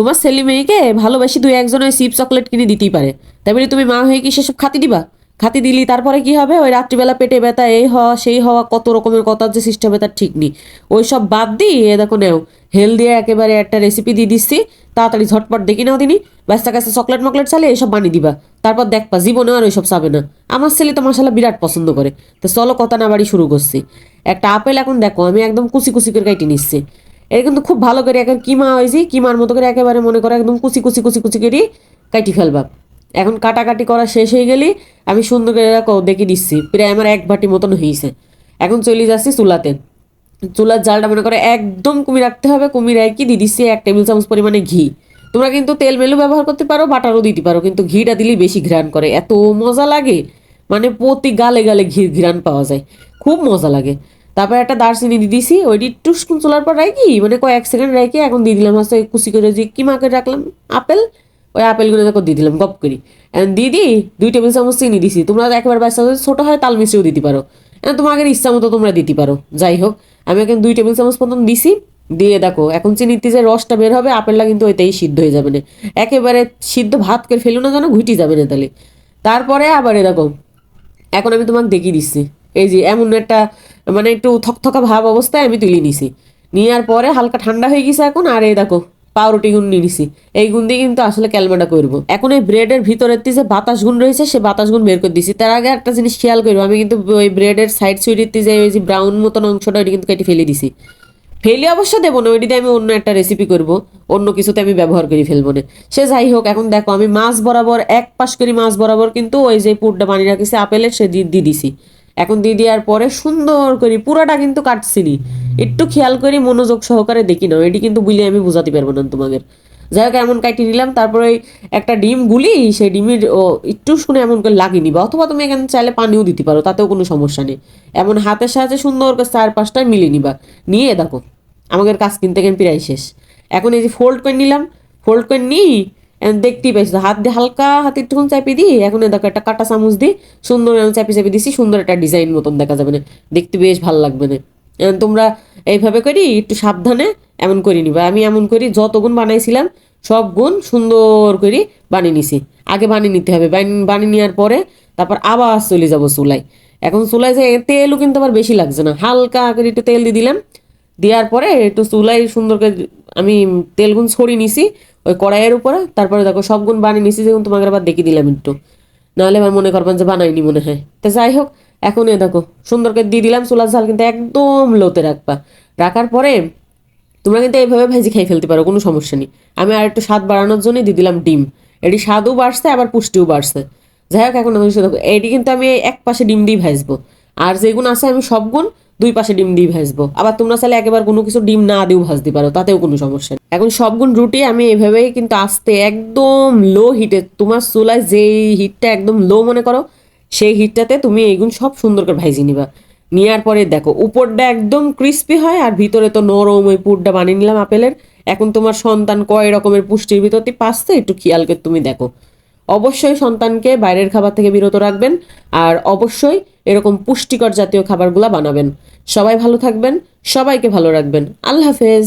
তোমার ছেলে মেয়েকে ভালোবাসি দুই একজন ওই চিপস চকলেট কিনে দিতেই পারে, তাই বলে তুমি মা হয়ে কি সেসব খাতি দিবা? খাতি দিলি তারপরে কি হবে? ওই রাত্রিবেলা পেটে ব্যথা, এই হওয়া সেই হওয়া, কত রকমের কথা যে সিস্টেমে তার ঠিক নেই। ওই সব বাদ দিই, এ দেখো নেও, হেলদি একেবারে একটা রেসিপি দিয়ে দিচ্ছি, তাড়াতাড়ি ঝটপট দেখি নাও দিনই। ব্যস্তার কাছে চকলেট মকলেট চালে এইসব বানিয়ে দিবা, তারপর দেখবা জীবনে আর ওইসব চাবে না। আমার ছেলে তো মশালা বিরাট পছন্দ করে। তো চলো কথা না বাড়ি শুরু করছি। একটা আপেল এখন দেখো আমি একদম কুচি কুচি করে কেটে নিচ্ছি। এটা কিন্তু খুব ভালো করে একেবারে কিমা হয়েছি, কিমার মতো করে একেবারে মনে করো একদম কুচি কুচি কুচি কুচি করে কাটি ফেলবা। এখন কাটাকাটি করা শেষ হয়ে গেলি আমি সুন্দর করে দেখে দিচ্ছি, প্রায় আমার এক বাটি মতন হয়েছে। এখন চলে যাচ্ছি চুলাতে। চুলার জালটা মনে করো একদম কমিয়ে রাখতে হবে, কমিয়ে রেখে দিয়ে দিচ্ছি 1 টেবিল চামচ পরিমাণে ঘি। তোমরা কিন্তু তেল মেলু ব্যবহার করতে পারো, বাটারও দিতে পারো, কিন্তু ঘিটা দিলেই বেশি ঘ্রাণ করে, এত মজা লাগে। মানে প্রতি গালে গালে ঘি ঘ্রাণ পাওয়া যায়, খুব মজা লাগে। তারপর একটা দারচিনি দিয়ে দিছি, ওইটি একটু চুলার পর রাখি মানে কয়েক সেকেন্ড রেখে এখন দিয়ে দিলাম হচ্ছে কুচি করে যে কিমা করে রাখলাম আপেল। ওই আপেলগুলো দেখো দিয়ে দিলাম গপ করি। এখন দিয়ে দিই 2 টেবিল চামচ চিনি দিছি, তোমরা একেবারে বাচ্চা ছোটো হয় তাল মিশ্রিও দিতে পারো, তোমাদের ইচ্ছা মতো তোমরা দিতে পারো। যাই হোক, আমি এখন 2 টেবিল চামচ মতন দিছি। দিয়ে দেখো এখন চিনিতে যে রসটা বের হবে আপেলটা কিন্তু ওইটাই সিদ্ধ হয়ে যাবে না। একেবারে সিদ্ধ ভাত করে ফেলো না যেন, ঘুটি যাবে না তাহলে। তারপরে আবার দেখো এখন আমি তোমাকে দেখিয়ে দিচ্ছি, এই যে এমন একটা মানে একটু থকথকা ভাব অবস্থায় আমি তুলে নিছি। নেওয়ার পরে হালকা ঠান্ডা হয়ে গেছে এখন, আর এই দেখো পাউরুটি গুণ নিয়ে নিছি। এই গুণ দিয়ে কিন্তু আসলে ক্যালমাটা করবো। এখন এই ব্রেডের ভিতরের যে বাতাস গুণ রয়েছে সে বাতাস গুণ বের করে দিছি। তার আগে একটা জিনিস খেয়াল করবো, আমি কিন্তু ওই ব্রেডের সাইড সুইডিতে যে ওই যে ব্রাউন মতন অংশটা ওইটা কিন্তু কেটে ফেলে দিছি। ফেলে অবশ্য দেবো না, ওইটিতে আমি অন্য একটা রেসিপি করব, অন্য কিছুতে আমি ব্যবহার করি ফেলবো না। সে যাই হোক, এখন দেখো আমি মাছ বরাবর এক পাশ করি, মাছ বরাবর কিন্তু ওই যে পুরটা বানিয়ে রাখিছি আপেলের সে দিয়ে দিছি। এখন দিয়ে দেওয়ার পরে সুন্দর করি পুরাটা কিন্তু কাটছিনি, একটু খেয়াল করি মনোযোগ সহকারে দেখি না, এটি কিন্তু বুঝলে আমি বোঝাতে পারবো না তোমাদের। যাই হোক এমন কাটি নিলাম, তারপরে একটা ডিম গুলি সেই ডিমের একটু শুনে এমন করে লাগিয়ে নিবা, অথবা তুমি এখানে চাইলে পানিও দিতে পারো, তাতেও কোনো সমস্যা নেই। এমন হাতের সাহায্যে সুন্দর করে 4-5টা মিলিয়ে নিবা। নিয়ে দেখো আমাদের কাজ কিন্তু এখানে প্রায় শেষ। এখন এই যে ফোল্ড করে নিলাম, ফোল্ড করে নিই দেখতেই পাইছো হাত দিয়ে হালকা হাতে একটুখানি চাপিয়ে দিই। এখন দেখো একটা কাটা চামচ দিই সুন্দর চাপিয়ে চাপিয়ে দিছি, সুন্দর একটা ডিজাইন মতন দেখা যাবে না, দেখতে বেশ ভালো লাগবে না। তোমরা এইভাবে করি একটু সাবধানে এমন করে নিবা। আমি এমন করি যত গুণ বানাইছিলাম সব গুণ সুন্দর করে বানিয়ে নিছি। আগে বানিয়ে নিতে হবে, বানিয়ে নেওয়ার পরে তারপর আবার চলে যাবো চুলায়। এখন চুলায় যে তেলও কিন্তু আবার বেশি লাগছে না, হালকা করে একটু তেল দিয়ে দিলাম। দেওয়ার পরে একটু চুলায় সুন্দর করে আমি তেলগুন ছড়িয়ে নিছি ওই কড়াইয়ের উপরে। তারপরে দেখো সব গুণ বানিয়ে নিছি, যেমন তোমাকে আবার দেখিয়ে দিলাম একটু, নাহলে আমার মনে করবেন যে বানাইনি মনে হয়। তো যাই হোক এখন দেখো সুন্দর করে দিয়ে দিলাম। চুলার ঝাল কিন্তু একদম লোতে রাখবা। রাখার পরে তোমরা কিন্তু এইভাবে ভেজে খেয়ে ফেলতে পারো, কোনো সমস্যা নেই। আমি আর একটু স্বাদ বাড়ানোর জন্য দিয়ে দিলাম ডিম, এটি স্বাদও বাড়ছে আবার পুষ্টিও বাড়ছে। যাই হোক এখন আমি দেখো এটি কিন্তু আমি এক পাশে ডিম দিয়ে ভাজবো, আর যেগুলো আছে আমি সব গুণ 2 পাশে ডিম দিয়ে ভাজবো। আবার তোমরা চাইলে একেবারে কোনো কিছু ডিম না দিয়েও ভাজতে পারো, তাতেও কোনো সমস্যা নেই। এখন সবগুণ রুটি আমি এভাবেই কিন্তু আস্তে একদম লো হিটে, তোমার চুলায় যেই হিটটা একদম লো মনে করো সেই হিটটাতে তুমি এইগুলো সব সুন্দর করে ভাজি নিবা। নেওয়ার পরে দেখো উপরটা একদম ক্রিস্পি হয় আর ভিতরে তো নরম ওই পুরটা বানিয়ে নিলাম আপেলের। এখন তোমার সন্তান কয় রকমের পুষ্টির ভিতর দিয়ে পাচ্ছে একটু খেয়াল করে তুমি দেখো। অবশ্যই সন্তানকে বাইরের খাবার থেকে বিরত রাখবেন, আর অবশ্যই এরকম পুষ্টিকর জাতীয় খাবারগুলো বানাবেন। সবাই ভালো থাকবেন, সবাইকে ভালো রাখবেন। আল্লাহ হাফেজ।